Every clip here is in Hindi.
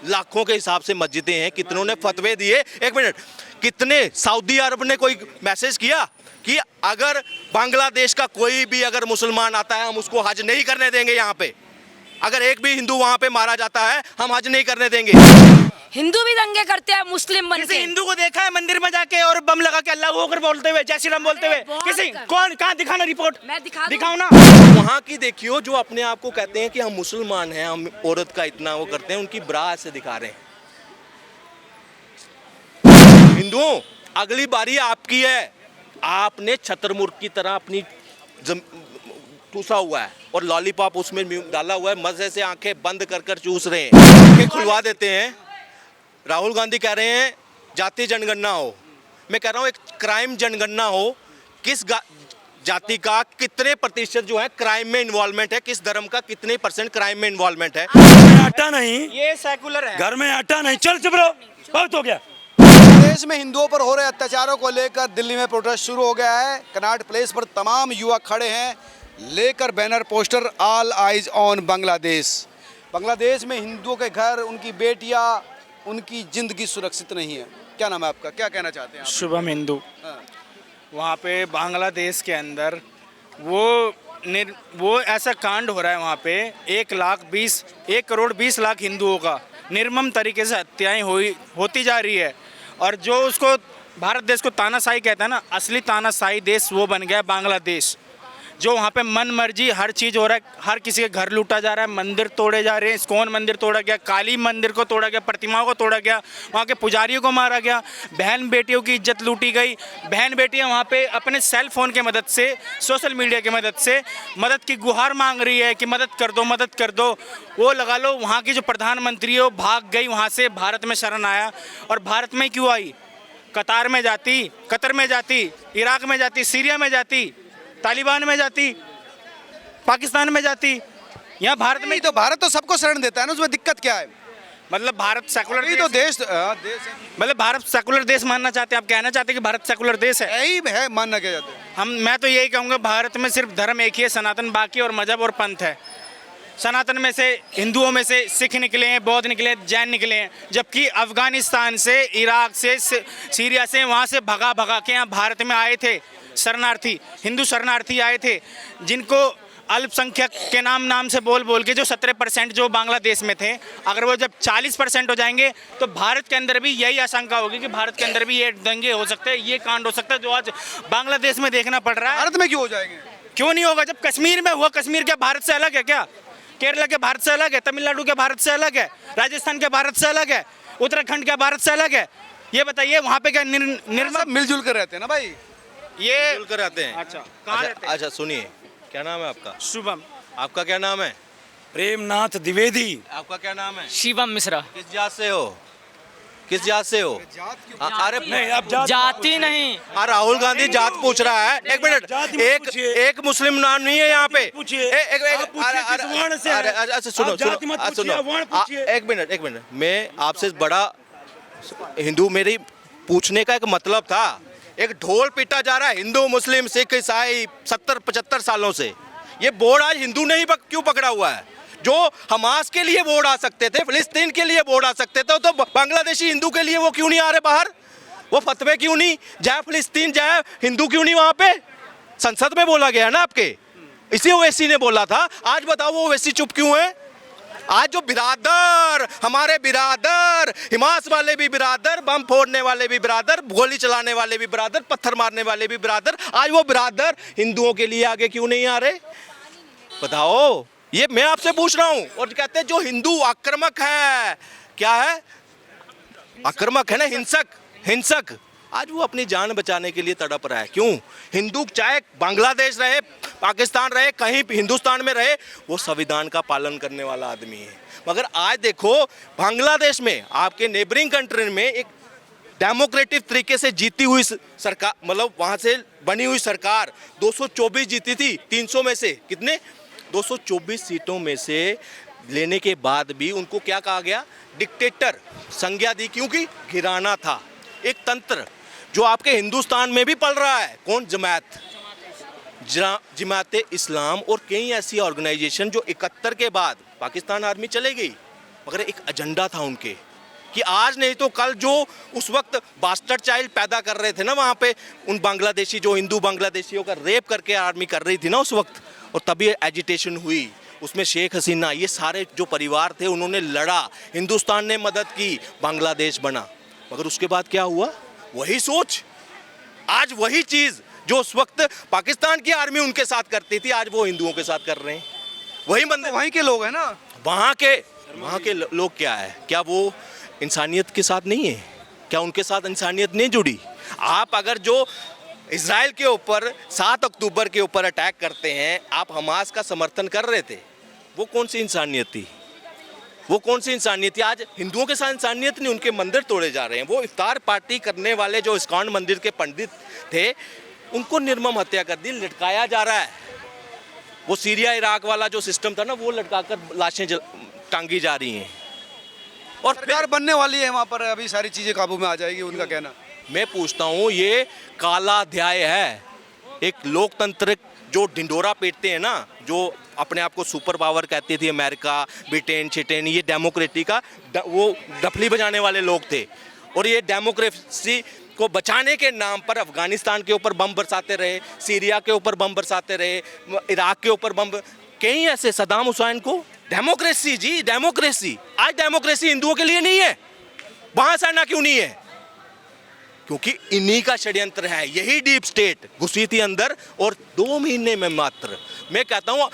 लाखों के हिसाब से मस्जिदें हैं, कितनों ने फतवे दिए। एक मिनट, कितने सऊदी अरब ने कोई मैसेज किया कि अगर बांग्लादेश का कोई भी अगर मुसलमान आता है हम उसको हज नहीं करने देंगे। यहाँ पे अगर एक भी हिंदू वहाँ पे मारा जाता है हम हज नहीं करने देंगे। हिंदू भी दंगे करते हैं मुस्लिम बन किसी के। हिंदू को देखा है मंदिर में जाके और बम लगा के अल्लाह अकबर बोलते हुए, जय श्री राम बोलते हुए? किसी कौन, कहाँ दिखाना रिपोर्ट? मैं दिखा दूं? दिखाओ ना। वहाँ की देखियो जो अपने आप को कहते हैं कि हम मुसलमान हैं, हम औरत का इतना वो करते हैं, उनकी ब्रा से दिखा रहे हैं। हिंदुओं, अगली बारी आपकी है। आपने छतरमुर्ग की तरह अपनी टूसा हुआ है और लॉलीपॉप उसमें डाला हुआ है, मजे से आंखें बंद कर कर चूस रहे हैं। आंखें खुलवा देते हैं। राहुल गांधी कह रहे हैं जाति जनगणना हो, मैं कह रहा हूँ एक क्राइम जनगणना हो। किस जाति का कितने प्रतिशत जो है क्राइम में इन्वॉल्वमेंट है, किस धर्म का कितने % क्राइम में इन्वॉल्वमेंट है। आटा नहीं, ये सेकुलर है। घर में आटा नहीं। चल चुप रहो, बहुत हो गया। देश में हिंदुओं पर हो रहे अत्याचारों को लेकर दिल्ली में प्रोटेस्ट शुरू हो गया है। कनॉट प्लेस पर तमाम युवा खड़े हैं, लेकर banner poster all eyes on Bangladesh. Bangladesh में हिंदुओं के घर, उनकी बेटियां, उनकी जिंदगी सुरक्षित नहीं है। क्या नाम है आपका, क्या कहना चाहते हैं आप? शुभम हिंदू। हाँ। वहाँ पे बांग्लादेश के अंदर वो ऐसा कांड हो रहा है। वहाँ पे 1,20,00,000 हिंदुओं का निर्मम तरीके से हत्याएं होती जा रही है। और जो उसको भारत देश को तानाशाही कहता है ना, असली तानाशाही देश वो बन गया है बांग्लादेश। जो वहाँ पे मन मर्जी हर चीज़ हो रहा है, हर किसी के घर लूटा जा रहा है, मंदिर तोड़े जा रहे हैं। इस्कॉन मंदिर तोड़ा गया, काली मंदिर को तोड़ा गया, प्रतिमाओं को तोड़ा गया, वहाँ के पुजारियों को मारा गया, बहन बेटियों की इज्जत लूटी गई। बहन बेटियाँ वहाँ पे अपने सेल फ़ोन के मदद से, सोशल मीडिया की मदद से मदद की गुहार मांग रही है कि मदद कर दो, मदद कर दो। वो लगा लो वहाँ की जो प्रधानमंत्री है वो भाग गई वहाँ से, भारत में शरण आया। और भारत में क्यों आई? कतार में जाती, कतर में जाती, इराक में जाती, सीरिया में जाती, तालिबान में जाती, पाकिस्तान में जाती, यहाँ भारत में। तो भारत तो सबको शरण देता है ना, उसमें दिक्कत क्या है? मतलब भारत सेकुलर तो देश है। मतलब भारत सेकुलर देश मानना चाहते हैं आप? कहना चाहते हैं कि भारत सेकुलर देश है? यही है मानना क्या जाता है? मैं तो यही कहूँगा, भारत में सिर्फ धर्म एक ही है, सनातन। बाकी और मजहब और पंथ है। सनातन में से, हिंदुओं में से सिख निकले हैं, बौद्ध निकले हैं, जैन निकले हैं। जबकि अफगानिस्तान से, इराक से, सीरिया से, वहाँ से भगा भगा के यहाँ भारत में आए थे शरणार्थी, हिंदू शरणार्थी आए थे, जिनको अल्पसंख्यक के नाम से बोल के जो 17% जो बांग्लादेश में थे, अगर वो जब 40% हो जाएंगे तो भारत के अंदर भी यही आशंका होगी कि भारत के अंदर भी ये दंगे हो सकते हैं, ये कांड हो सकता है जो आज बांग्लादेश में देखना पड़ रहा है। भारत में क्यों हो जाएंगे? क्यों नहीं होगा? जब कश्मीर में हुआ, कश्मीर क्या भारत से अलग है क्या? केरला के भारत से अलग है? तमिलनाडु के भारत से अलग है? राजस्थान के भारत से अलग है? उत्तराखंड के भारत से अलग है? ये बताइए, वहाँ पे क्या निर्मल मिलजुल कर रहते हैं ना भाई, ये मिलजुल कर आते हैं। अच्छा, कहाँ रहते हैं? अच्छा सुनिए, क्या नाम है आपका? शुभम। आपका क्या नाम है? प्रेमनाथ द्विवेदी। आपका क्या नाम है? शिवम मिश्रा। किस जात से हो? किस जात से हो? अरे नहीं, अब जाति नहीं। राहुल गांधी जात पूछ रहा है। एक मिनट, एक मुस्लिम नाम नहीं है यहाँ पे। अच्छा सुनो, एक मिनट, मैं आपसे बड़ा हिंदू, मेरी पूछने का एक मतलब था। एक ढोल पीटा जा रहा है, हिंदू मुस्लिम सिख ईसाई 70-75 सालों से। ये बोर्ड आज हिंदू ने ही क्यों पकड़ा हुआ है? जो हमास के लिए वोट आ सकते थे, फिलिस्तीन के लिए वोट आ सकते थे, तो बांग्लादेशी हिंदू के लिए वो क्यों नहीं आ रहे बाहर? वो फतवे क्यों नहीं? जय फिलिस्तीन, जय हिंदू क्यों नहीं वहाँ पे? संसद में बोला गया ना आपके, इसी ओवैसी ने बोला था। आज बताओ वो ओवैसी चुप क्यों है? आज जो बिरादर, हमारे बिरादर, हिमास वाले भी बिरादर, बम फोड़ने वाले भी बिरादर, गोली चलाने वाले भी बिरादर, पत्थर मारने वाले भी बिरादर, आज वो बिरादर हिंदुओं के लिए आगे क्यों नहीं आ रहे? बताओ, ये मैं आपसे पूछ रहा हूँ। और कहते हैं जो हिंदू आक्रामक है, क्या है? आक्रामक है ना, हिंसक। आज वो अपनी जान बचाने के लिए तड़प रहा है। क्यों? हिंदू चाहे बांग्लादेश रहे, पाकिस्तान रहे, कहीं हिंदुस्तान में रहे, वो संविधान का पालन करने वाला आदमी है। मगर आज देखो बांग्लादेश में, आपके नेबरिंग कंट्री में एक डेमोक्रेटिक तरीके से जीती हुई सरकार, मतलब वहाँ से बनी हुई सरकार 224 जीती थी 300 में से। कितने? 224 सीटों में से लेने के बाद भी उनको क्या कहा गया? डिक्टेटर संज्ञा दी, क्योंकि घिराना था एक तंत्र जो आपके हिंदुस्तान में भी पल रहा है। कौन? जमात इस्लाम और कई ऐसी ऑर्गेनाइजेशन जो 71 के बाद पाकिस्तान आर्मी चले गई, मगर एक एजेंडा था उनके कि आज नहीं तो कल जो उस वक्त बास्टर्ड चाइल्ड पैदा कर रहे थे ना वहाँ पे, उन बांग्लादेशी जो हिंदू बांग्लादेशियों का रेप करके आर्मी कर रही थी ना उस वक्त, और तभी एजिटेशन हुई, उसमें शेख हसीना ये सारे जो परिवार थे उन्होंने लड़ा, हिंदुस्तान ने मदद की, बांग्लादेश बना। मगर उसके बाद क्या हुआ? वही सोच, आज वही चीज़ जो उस वक्त पाकिस्तान की आर्मी उनके साथ करती थी, आज वो हिंदुओं के साथ कर रहे हैं। वही बंदे वहीं के लोग हैं ना, वहाँ के लोग क्या है, क्या वो इंसानियत के साथ नहीं है? क्या उनके साथ इंसानियत नहीं जुड़ी? आप अगर जो इजराइल के ऊपर 7 अक्टूबर के ऊपर अटैक करते हैं, आप हमास का समर्थन कर रहे थे, वो कौन सी इंसानियत थी? वो कौन सी इंसानियत थी? आज हिंदुओं के साथ इंसानियत नहीं, उनके मंदिर तोड़े जा रहे हैं। वो इफ्तार पार्टी करने वाले जो इस्कॉन मंदिर के पंडित थे, उनको निर्मम हत्या कर दी, लटकाया जा रहा है। वो सीरिया इराक वाला जो सिस्टम था ना, वो लटकाकर लाशें टांगी जा रही हैं। और सरकार बनने वाली है वहाँ पर, अभी सारी चीज़ें काबू में आ जाएगी, उनका कहना। मैं पूछता हूँ, ये काला अध्याय है। एक लोकतंत्र जो ढिंडोरा पीटते हैं ना, जो अपने आप को सुपर पावर कहती थी अमेरिका, ब्रिटेन, चिटेन, ये डेमोक्रेसी का वो डफली बजाने वाले लोग थे। और ये डेमोक्रेसी को बचाने के नाम पर अफगानिस्तान के ऊपर बम बरसाते रहे, सीरिया के ऊपर बम बरसाते रहे, इराक के ऊपर बम, कई ऐसे, सदाम हुसैन को डेमोक्रेसी जी, डेमोक्रेसी। आज डेमोक्रेसी हिंदुओं के लिए नहीं है। वहां सेना क्यों नहीं है? क्योंकि इन्हीं का षड्यंत्र है, यही डीप स्टेट घुसी थी अंदर। और 2 महीने में मात्र, मैं कहता हूं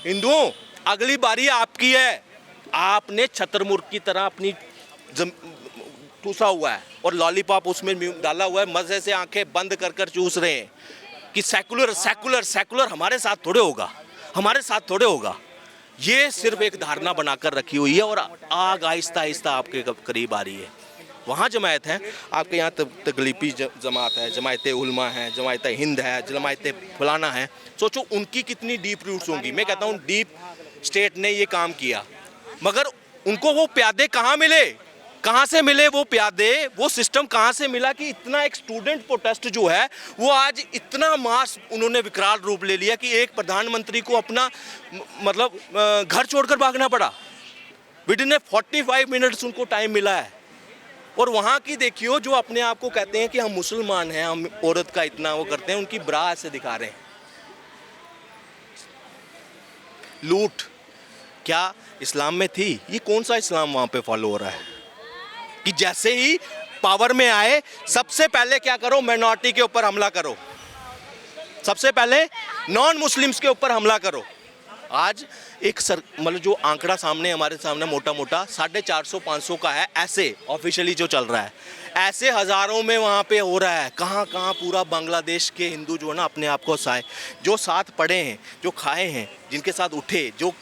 हिंदुओं, अगली बारी आपकी है। आपने छतरमुर्ग की तरह अपनी ठूसा हुआ है और लॉलीपॉप उसमें डाला हुआ है, मजे से आंखें बंद कर कर चूस रहे हैं कि सेकुलर सेकुलर सेकुलर हमारे साथ थोड़े होगा, हमारे साथ थोड़े होगा। ये सिर्फ एक धारणा बनाकर रखी हुई है और आग आहिस्ता आहिस्ता आपके करीब आ रही है। वहाँ जमायत है, आपके यहाँ तगलीपी जमात है, जमायत उलमा है, जमायत हिंद है, जमायत फलाना है। सोचो उनकी कितनी डीप रूट्स होंगी। मैं कहता हूँ डीप स्टेट ने ये काम किया, मगर उनको वो प्यादे कहाँ मिले, कहाँ से मिले वो प्यादे, वो सिस्टम कहाँ से मिला कि इतना एक स्टूडेंट प्रोटेस्ट जो है वो आज इतना मास उन्होंने विकराल रूप ले लिया कि एक प्रधानमंत्री को अपना मतलब घर छोड़कर भागना पड़ा। विदिन 45 मिनट्स उनको टाइम मिला है। और वहाँ की देखियो जो अपने आप को कहते हैं कि हम मुसलमान हैं, हम औरत का इतना वो करते हैं, उनकी ब्रा से दिखा रहे हैं। लूट क्या इस्लाम में थी? ये कौन सा इस्लाम वहाँ पे फॉलो हो रहा है कि जैसे ही पावर में आए सबसे पहले क्या करो, माइनॉरिटी के ऊपर हमला करो, सबसे पहले नॉन मुस्लिम्स के ऊपर हमला करो। आज एक मतलब जो आंकड़ा सामने हमारे सामने मोटा मोटा 450-500 का है, ऐसे ऑफिशियली जो चल रहा है, ऐसे हज़ारों में वहाँ पे हो रहा है। कहाँ कहाँ पूरा बांग्लादेश के हिंदू जो है ना अपने आप को साए, जो साथ पढ़े हैं, जो खाए हैं, जिनके साथ उठे, जो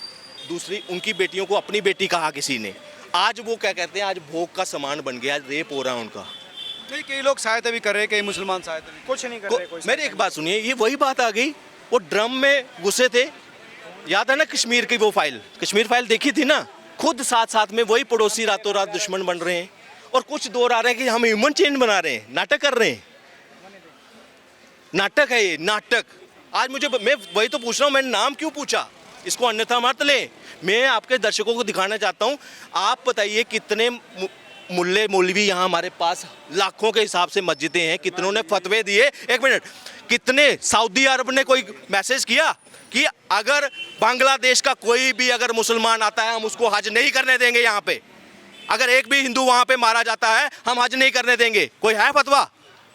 दूसरी उनकी बेटियों को अपनी बेटी कहा किसी ने, आज वो क्या कहते हैं, आज भोग का सामान बन गया, आज रेप हो रहा है उनका। नहीं, कई लोग सहायता भी कर रहे हैं, कई मुसलमान सहायता भी, कुछ नहीं कर रहे कोई। मेरी एक बात सुनिए, ये वही बात आ गई, वो ड्रम में घुसे थे, याद है ना कश्मीर की वो फाइल, कश्मीर फाइल देखी थी ना, खुद साथ साथ में वही पड़ोसी रातों रात दुश्मन बन रहे हैं। और कुछ दौर आ रहे हैं कि हम ह्यूमन चेन बना रहे हैं, नाटक कर रहे हैं, नाटक है ये, नाटक। आज मुझे, मैं वही तो पूछ रहा हूँ, मैंने नाम क्यों पूछा, इसको अन्यथा मत लें। मैं आपके दर्शकों को दिखाना चाहता हूँ, आप बताइए कितने मुल्ले मौलवी यहाँ हमारे पास, लाखों के हिसाब से मस्जिदें हैं, कितनों ने फतवे दिए, एक मिनट, कितने सऊदी अरब ने कोई मैसेज किया कि अगर बांग्लादेश का कोई भी अगर मुसलमान आता है हम उसको हज नहीं करने देंगे, यहाँ पे अगर एक भी हिंदू वहाँ पे मारा जाता है हम हज नहीं करने देंगे। कोई है फतवा?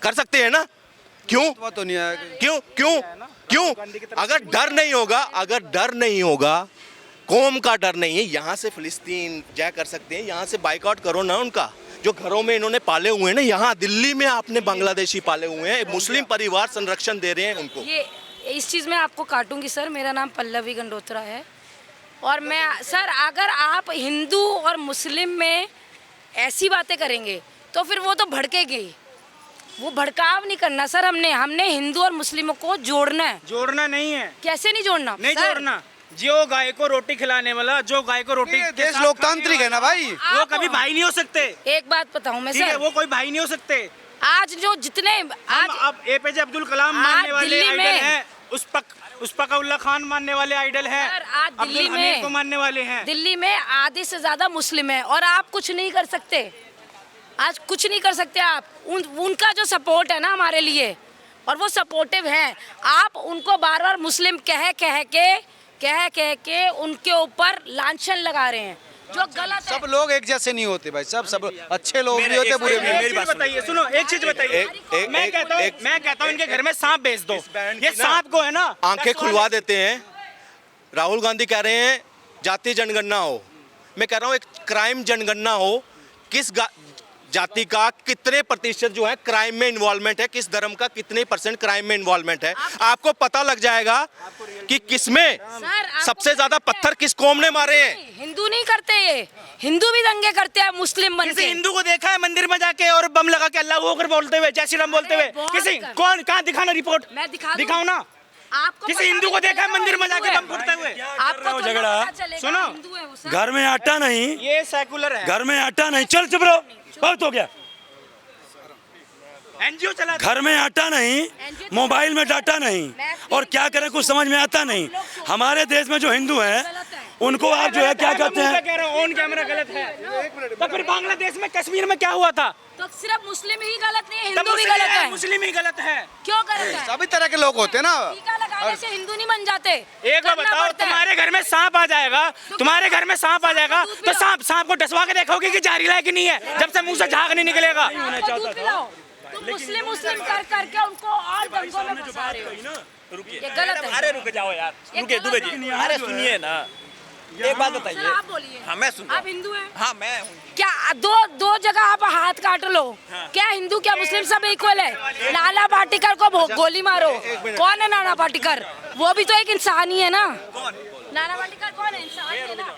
कर सकते हैं ना? क्यों? तो नहीं है। क्यों क्यों क्यों? अगर डर नहीं होगा, अगर डर नहीं होगा, कौम का डर नहीं है, यहाँ से फिलिस्तीन जय कर सकते हैं, यहाँ से बाइकआउट करो ना उनका, जो घरों में इन्होंने पाले हुए हैं ना, यहाँ दिल्ली में आपने बांग्लादेशी पाले हुए हैं, मुस्लिम परिवार संरक्षण दे रहे हैं उनको। ये इस चीज़ में आपको काटूंगी सर, मेरा नाम पल्लवी गंडोत्रा है और मैं सर, अगर आप हिंदू और मुस्लिम में ऐसी बातें करेंगे तो फिर वो तो भड़केगी, वो भड़काव नहीं करना सर। हमने हिंदू और मुस्लिमों को जोड़ना है। जोड़ना नहीं है। कैसे नहीं जोड़ना? नहीं जोड़ना। जो गाय को रोटी खिलाने वाला, जो गाय को रोटी, देश लोकतांत्रिक है ना भाई, वो कभी भाई नहीं हो सकते। एक बात बताऊं मैं सर, सर, वो कोई भाई नहीं हो सकते। आज जो जितने आज आप एपीजे अब्दुल कलाम मानने वाले आइडल हैं, उस्ताउल्लाह खान मानने वाले आइडल हैं, सर, आज अब्दुल दिल्ली हमीद में को मानने वाले हैं। दिल्ली में आधे से ज्यादा मुस्लिम है और आप कुछ नहीं कर सकते। आज कुछ नहीं कर सकते आप। उनका जो सपोर्ट है ना हमारे लिए, और वो सपोर्टिव हैं, आप उनको बार बार मुस्लिम कह के उनके ऊपर लांछन लगा रहे हैं, जो गलत है। सब लोग एक जैसे नहीं होते भाई, सब अच्छे लोग भी होते, बुरे भी एक चीज बताइए, सुनो एक चीज बताइए, मैं कहता हूँ इनके घर में सांप भेज दो। ये सांप को है ना आंखें खुलवा देते हैं। राहुल गांधी कह रहे हैं जाति जनगणना हो, मैं कह रहा हूँ एक क्राइम जनगणना हो। किस जाति का कितने प्रतिशत जो है क्राइम में इन्वॉल्वमेंट है, किस धर्म का कितने % क्राइम में इन्वॉल्वमेंट है, आपको पता लग जाएगा कि किसमें सबसे ज्यादा पत्थर किस कौम ने मारे हैं। हिंदू नहीं करते, ये हिंदू भी दंगे करते हैं मुस्लिम बन किसी के। हिंदू को देखा है मंदिर में जाके और बम लगा के अल्लाह अकबर बोलते हुए, जय श्री राम बोलते हुए? किसी कौन, कहाँ दिखाना रिपोर्ट, मैं दिखाओ ना। आपको किसी हिंदू को देखा है मंदिर में जाके बम फूटते हुए? आपको झगड़ा? सुनो, हिंदू है वो सर। घर में आटा नहीं, ये सेकुलर है, घर में आटा नहीं, चल चुप रहो, बहुत हो गया। एनजीओ चला। घर में आटा नहीं, मोबाइल में डाटा नहीं, और क्या करें कुछ समझ में आता नहीं। हमारे देश में जो हिंदू हैं उनको आप जो है क्या कहते हैं, ऑन कैमरा गलत है। तो फिर बांग्लादेश में कश्मीर में क्या हुआ था? तो सिर्फ मुस्लिम ही गलत नहीं है, तब हिंदू भी गलत है। मुस्लिम ही गलत है। क्यों गलत है? सभी तरह के लोग होते हैं ना। टीका लगाने से हिंदू नहीं बन जाते। एक बार बताओ, तुम्हारे घर में सांप आ जाएगा, तुम्हारे घर में सांप आ जाएगा तो सांप को डसवा के देखोगे कि जहरीला है कि नहीं है, जब से मुंह से झाग नहीं निकलेगा। तुम मुस्लिम कर करके उनको और दंगों में फंसा रहे हो। ये गलत है। अरे रुक जाओ यार, रुके दुबे जी, अरे सुनिए ना, एक बात बताइए। सर, आप बोलिए। हाँ मैं सुन, आप हिंदू हैं? हाँ मैं हूँ। क्या दो जगह आप हाथ काट लो, क्या हिंदू क्या मुस्लिम सब इक्वल है? नाना पाटेकर को गोली मारो, कौन है नाना पाटेकर? वो भी तो एक इंसान ही है ना। नाना पाटेकर कौन है? इंसान ही है ना।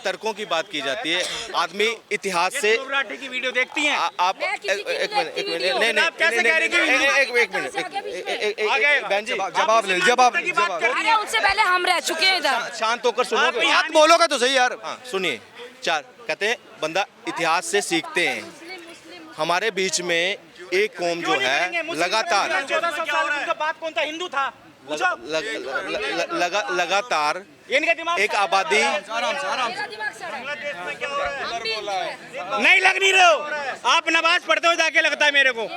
तर्कों की बात की जाती है, आदमी इतिहास से मराठी की वीडियो देखती हैं आप मैं किसी की एक नहीं मिनट, देखती नहीं वीडियो। नहीं आप कैसे कह रहे हैं एक मिनट बहन जी, जवाब ले, जवाब। अरे उनसे पहले हम रह चुके हैं इधर। शांत होकर सुनो। बात बोलोगे तो सही यार। हाँ सुनिए, कहते हैं बंदा इतिहास से सीखते हैं। हमारे बीच में एक कौम जो है लगातार 1400 साल उनका बाप कौन था? हिंदू था। लगातार इनका दिमाग एक आबादी मेरा दिमाग सड़ा है। हम भी हिंदू हैं। नहीं लग नहीं रहे हो आप, नमाज पढ़ते हो जाके लगता है मेरे को।